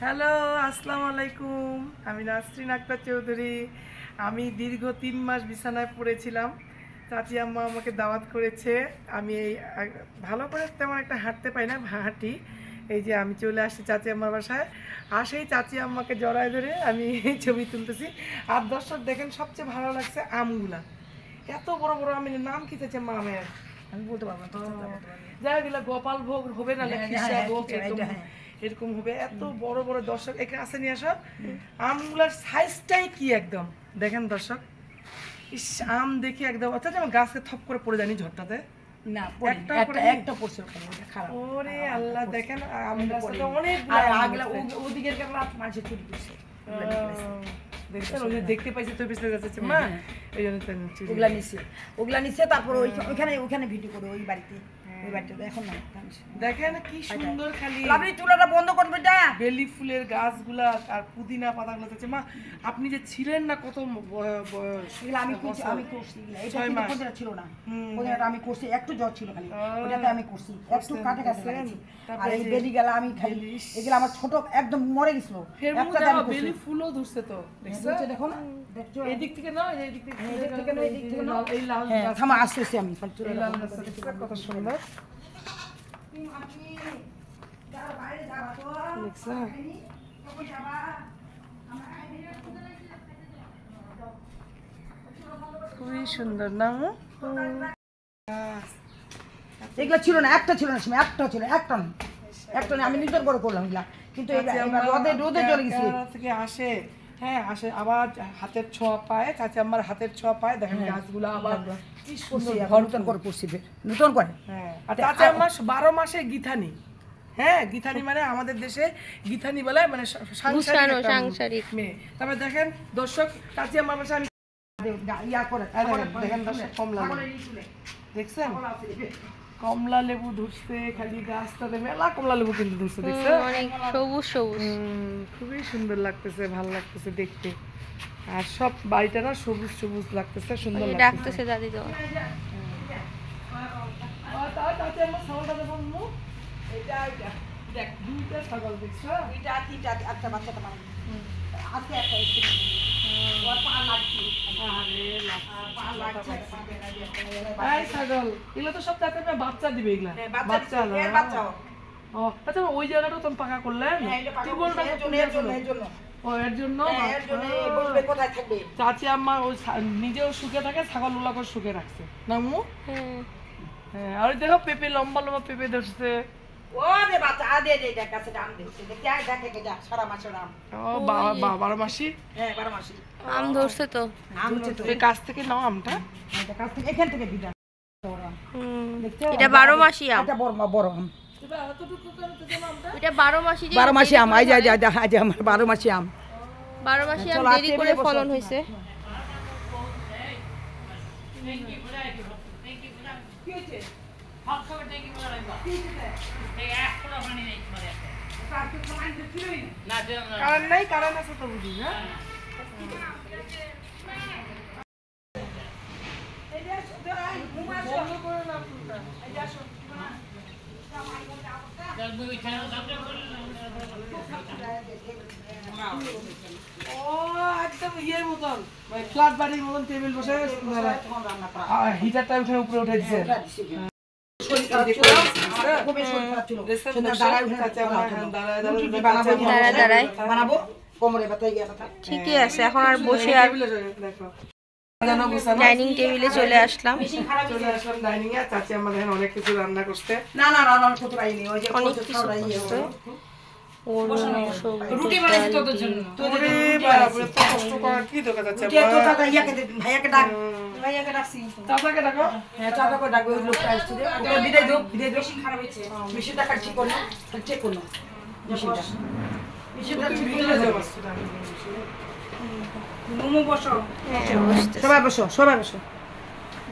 Hello, আসসালামু আলাইকুম। আমি নাসরিন আক্তার চৌধুরী। আমি দীর্ঘ 3 মাস বিছানায় পড়েছিলাম। চাচি আম্মা আমাকে দাওয়াত করেছে। আমি এই ভালো করে তেমন একটা হাঁটতে পারি না, হাঁটি। এই যে আমি চলে আসছি চাচি আম্মার বাসায়। আর সেই চাচি আম্মাকে জড়ায় ধরে আমি ছবি তুলতেছি। আর দর্শক দেখেন, সবচেয়ে ভালো লাগছে আমগুলা। এত বড় বড় আমি নাম কি চাইছে মামের, আমি বলতে পারবো না। যাই গেলে গোপাল ভোগ হবে না, এরকম হবে। এত বড় বড় দর্শক এখানে আসে নিয়ে আসো। আমগুলার সাইজটাই কি একদম দেখেন দর্শক। ইস, আম দেখি একদম অর্থাৎ আমার গাছে থপ করে পড়ে জানি ঝড়টাতে না, একটা পড়ছে খারাপ। ওরে আল্লাহ, দেখেন আম গাছটা অনেক ওদিকের মানুষের চুরি করছে। দেখতে পাইছি তো পিছনে যাচ্ছে মা, এই জন্য ওগুলা নিচে তারপর ওইখানে ভিডিও করে ওই বাড়িতে এখন না। দেখেন কি সুন্দর, খালি আপনি চুলাটা বন্ধ করবে না। বেলি ফুলের গাছগুলা আর পুদিনা পাতাগুলো আছে মা। আপনি যে ছিলেন না কত আমি করছি, এটা ছিল না, ওটা আমি করছি, একটু জ্বর ছিল খালি, ওটাতে আমি করছি একটু কাটে কাটে। আর এই বেলি গেলা আমি খালি এগুলা আমার ছোট একদম মরে গেছিল। বেলি ফুলও ধরছে তো, দেখছো? দেখো না, দেখছো এই দিক থেকে না, এই দিক থেকে, এই দিক থেকে না, এই দিক থেকে না, এই লাল গাছ থামা আসছে। আমি এই লাল গাছটা দেখছো কত সুন্দর, দেখছো? খুবই সুন্দর না? এগুলা ছিল না, একটা ছিল না, একটা ছিল, একটা না, আমি নিজের বড় করলাম এগুলা, কিন্তু রোদে রোদে চলে গেছে থেকে আসে। হ্যাঁ আসে, আবার হাতের ছোঁয়া পায়, চাচি আমার হাতের ছোঁয়া পায়। দেখেন গাছগুলো আবার কি সুন্দর নতুন করে করছি, নতুন করে। হ্যাঁ, আর চাচি আমার 12 মাসে গিথানি। হ্যাঁ, গিথানি মানে আমাদের দেশে গিথানি বলে, মানে সাংসারিক মেয়ে। তারপরে দেখেন দর্শক, চাচি আমার বাসায় আমি ইয়া করে দেখেন দর্শক, কমলা দেখছেন, কমলা লেবু ধরছে খালি গাছটাতে, মেলা কমলা লেবু কিন্তু ধরছে, দেখছেন? অনেক সবুজ সবুজ, খুবই সুন্দর লাগতেছে, ভালো লাগতেছে দেখতে। আর সব বাড়িটা না সবুজ সবুজ লাগতেছে, সুন্দর লাগতেছে। দাদি তো দুইটা ছাগল দেখছো, দুইটা তিনটা, একটা বাচ্চাটা মানে আজকে একটা ছাগল। এগুলো তো সব বাচ্চা দিবে, এগুলা বাচ্চা। আচ্ছা, ওই জায়গাটা তুমি পাকা করলেন এর জন্য চাচি আম্মা ওই নিজেও সুখে থাকে, ছাগল গুলা করে সুখে রাখছে না মু? হ্যাঁ, আর দেখো পেঁপে, লম্বা লম্বা পেঁপে ধরছে। আম ধরছে তো, গাছ থেকে নাও আমটা, এখান থেকে এটা 12 মাসি আম, এটা বড় আম, এটা 12 মাসি আম। আই যায় যায় আমার 12 মাসি আম, 12 মাসি আম দেরি করে ফলন হয়েছে। কারণ নাই, কারণ আছে তো বুঝি না। একদম ইয়ের মতন, ফ্ল্যাট বাড়ির মতন টেবিল বসে হিটারটা ওখানে উপরে উঠে দিচ্ছে। ঠিকই আছে, এখন আর বসে আর ডাইনিং টেবিলে চলে আসলাম। ডাইনিং এ চাচি আমার দেখেন অনেক কিছু রান্না করতে, অনেক কিছু করতে। রুটি বানাইছি তোদের জন্য, তোরে বাবা এত কষ্ট করার কি দরকার আছে? ভাইয়াকে ডাক, ভাইয়াকে ডাকছি, চাচাকে ডাকো। হ্যাঁ, চাচাকে ডাকো, ওই লোকটা আসছে রে, ওকে বিদায় দাও, বিদায় দাও। মেশিন খারাপ হয়েছে, মেশিনটা কাট ঠিক করো, চেক করো মেশিনটা, মেশিনটা ঠিক করে দাও। মোমো বসো, সবাই বসো, সবাই বসো।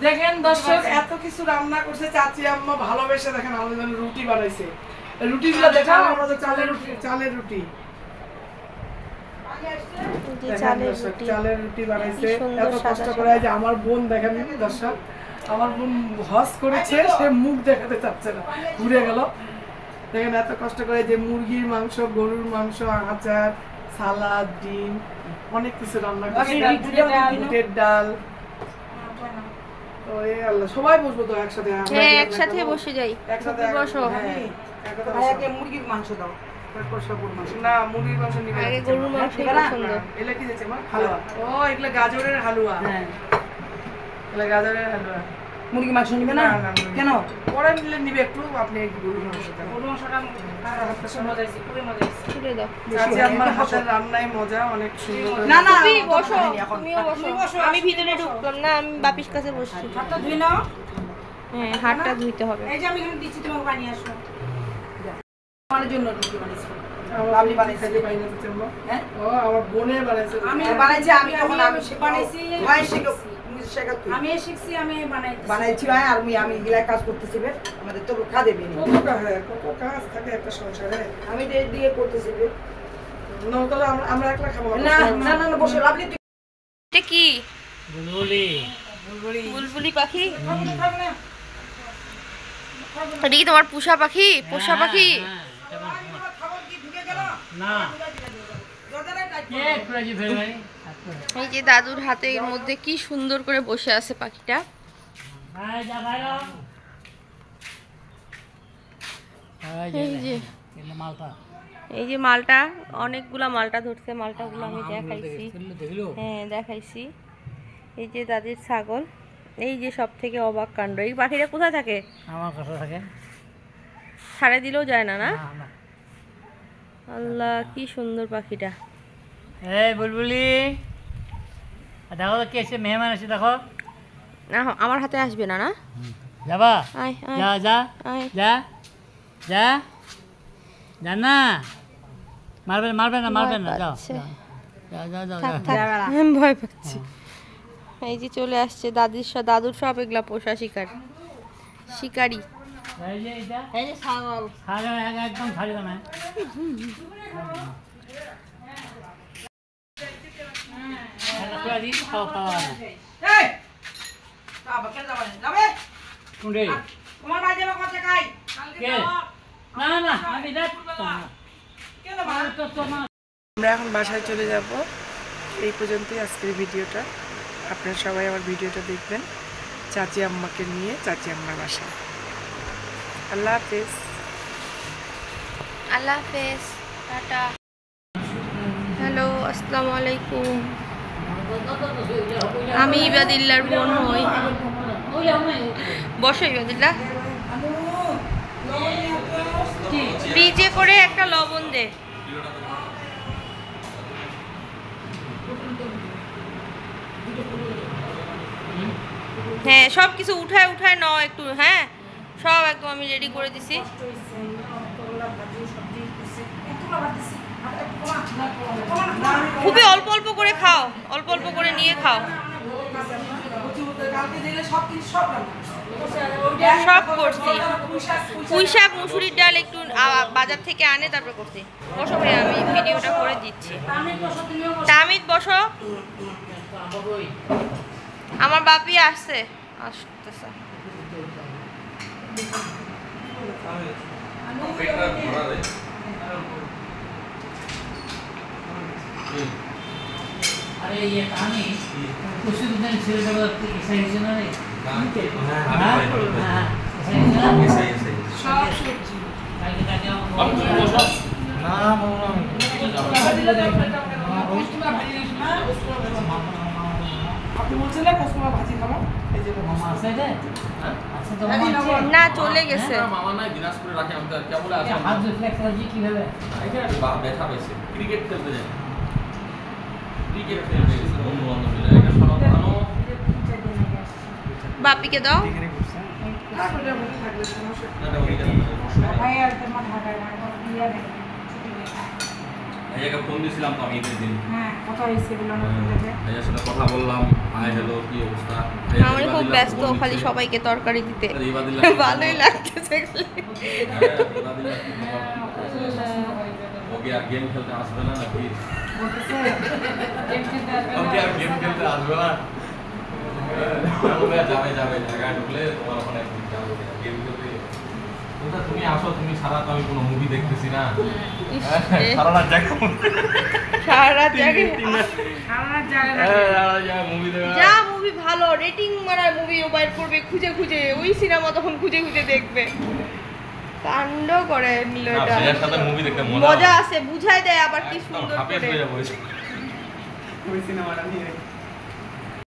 দেখেন দর্শক, এত কিছু রান্না করছে চাচি আম্মা, ভালোবেসে দেখেন আমাদের জন্য রুটি বানাইছে। রুটিগুলো দেখাও, আমাদের চালের রুটি, চালের রুটি, চালের রুটি বানাইছে এত কষ্ট করে। যে আমার বোন দেখেন দর্শক, আমার বোন হজ করেছে, সে মুখ দেখাতে চাচ্ছে না, ঘুরে গেল। দেখেন এত কষ্ট করে যে মুরগির মাংস, গরুর মাংস, আচার, সালাদ, ডিম, অনেক কিছু রান্না করছে, বুটের ডাল। তো এই আল্লাহ, সবাই বসবো তো একসাথে। হ্যাঁ, একসাথে বসে যাই। একসাথে বসো। ভাইয়াকে মুরগির মাংস দাও। না, মুরগির মাংস নিবে। আগে গরুর মাংস পছন্দ। এগুলা কি দিয়েছে মা? হালুয়া। ও, এগুলা গাজরের হালুয়া। হ্যাঁ, এগুলা গাজরের হালুয়া। মুরগির মাংস নিবে না? কেন? পরে নিলে নিবে একটু, আপনি গরুর মাংস দেন। গরুর মাংসটা মজা হয়েছে, খুবই মজা হয়েছে। তুলে দাও। চাচি আমার হাতের রান্নায় মজা, অনেক সুন্দর করে। না না, তুমি বসো, এখন তুমিও বসো। আমি ভিতরে ঢুকলাম না, আমি বাপির কাছে বসছি। হাতটা ধুই নাও। হ্যাঁ, হাতটা ধুইতে হবে। এই যে আমি এখানে দিচ্ছি, তোমাকে পানি আসো। আমার জন্য রুটি বানিয়েছি। আমার লাভলি বানাইছে। খাইতে পারি না তো চম্বা। হ্যাঁ? ও, আমার বোনে বানাইছে। আমি বানাইছি, আমি তখন আমি বানাইছি। ভাই শিখছি, শেখাচ্ছি। আমি শিখছি, আমি বানাইছি ভাই, আর আমি এগুলা কাজ করতেছি বে। আমাদের তো খা দেবে না। কত কাজ থাকে একটা সংসারে। আমি দিয়ে করতেছি বে। না, তাহলে আমরা একলা খাবো। না না না, বসো লাভলি। এটা কি? বুলবুলি। বুলবুলি পাখি? এটা কি তোমার পোষা পাখি? পোষা পাখি? না। এই যে দাদুর হাতের মধ্যে কি সুন্দর করে বসে আছে পাখিটা। এই যে মালটা, অনেকগুলা মালটা ধরছে, মালটাগুলো আমি দেখাইছি। হ্যাঁ, দেখাইছি। এই যে দাদির ছাগল। এই যে সব থেকে অবাক কাণ্ড, এই পাখিটা কোথায় থাকে? আমার কাছে থাকে। ছাড়ে দিলেও যায় না, না? আল্লাহ, কি সুন্দর পাখিটা। এই বুলবুলি, দেখো তো কে এসে, মেহমান এসে দেখো। না, আমার হাতে আসবে না, না? যাবা? আয় আয় যা যা আয়। যা যা যা না, মারবে না ভয় যাও পাচ্ছে। যা যা যা থাক থাক, আমি ভয় পাচ্ছি। এই যে চলে আসছে দাদুর সব এগুলা পোষা শিকারি। এই যে এটা, এই যে ছাগল। একদম ছাড়ি না। এই বাবা কেন যাবে? যাবে? কোনটি? তোমার ভাই যাবে কত খাই? কে? না না, আমি যাই কেন মা? আমরা এখন বাসায় চলে যাব। এই পর্যন্তই আজকের ভিডিওটা। আপনারা সবাই আমার ভিডিওটা দেখবেন চাচি আম্মাকে নিয়ে, চাচি আম্মার বাসায়। আল্লাহ হাফেজ। আল্লাহ হাফেজ, টাটা। হ্যালো, আসসালামু আলাইকুম। আমি ইবাদিল্লাহর বোন হই। বসো ইবাদিল্লাহ। ফ্রিজে করে একটা লবণ দে। হ্যাঁ, সব কিছু উঠায় নাও একটু। হ্যাঁ, সব একদম আমি রেডি করে দিছি। খুবই অল্প অল্প করে খাও, অল্প অল্প করে নিয়ে খাও। সব করছি। পুঁই শাক, মুসুরির ডাল একটু বাজার থেকে আনে তারপর করছি। বসো ভাই, আমি ভিডিওটা করে দিচ্ছি। তামিদ বসো। আমার বাপি আসছে, আসতেছে। अरे ये कहानी कुछ दिन सिर दर्द की सही सुना नहीं না, চলে গেছে। মামা নাই দিনাজপুরে রাখে, আমি কেবল আছে হাত রিফ্লেক্স করছি কিভাবে এখানে ব্যথা পাইছে, ক্রিকেট খেলতে যায়, ক্রিকেট খেলতে গেছে বন্ধু বান্ধব মিলে। এটা সব ভালো। বাপিকে দাও। ভাইয়াকে ফোন দিয়েছিলাম তো আমি ঈদের দিন। কথা হয়েছে ভাইয়ার সাথে কথা বললাম, হাই হ্যালো, কি অবস্থা। আমি খুব ব্যস্ত, খালি সবাইকে তরকারি দিতে। ভালোই লাগতেছে। ওকে আর গেম খেলতে আসবে না নাকি? ওকে আর গেম খেলতে আসবে না? যাবে জায়গায় ঢুকলে তোমার ওখানে যাবো গেম খেলতে। কোথা তুমি আসো, তুমি ছাড়া তো আমি কোনো মুভি দেখতেছি না। ইস, সারা রাত জাগো, সারা রাত জাগে। সারা রাত জায়গা সারা রাত মুভি দেখা। যা মুভি ভালো রেটিং মারা মুভি ও বাইর করবে খুঁজে খুঁজে, ওই সিনেমা তখন খুঁজে খুঁজে দেখবে। কাণ্ড করে নিল না, এটা। ভাইয়ার সাথে মুভি দেখতে মজা আছে, বুঝাই দেয় আবার কি একদম সুন্দর হাফেজ করে। হয়ে যাবো। ওই সিনেমাটা নিয়ে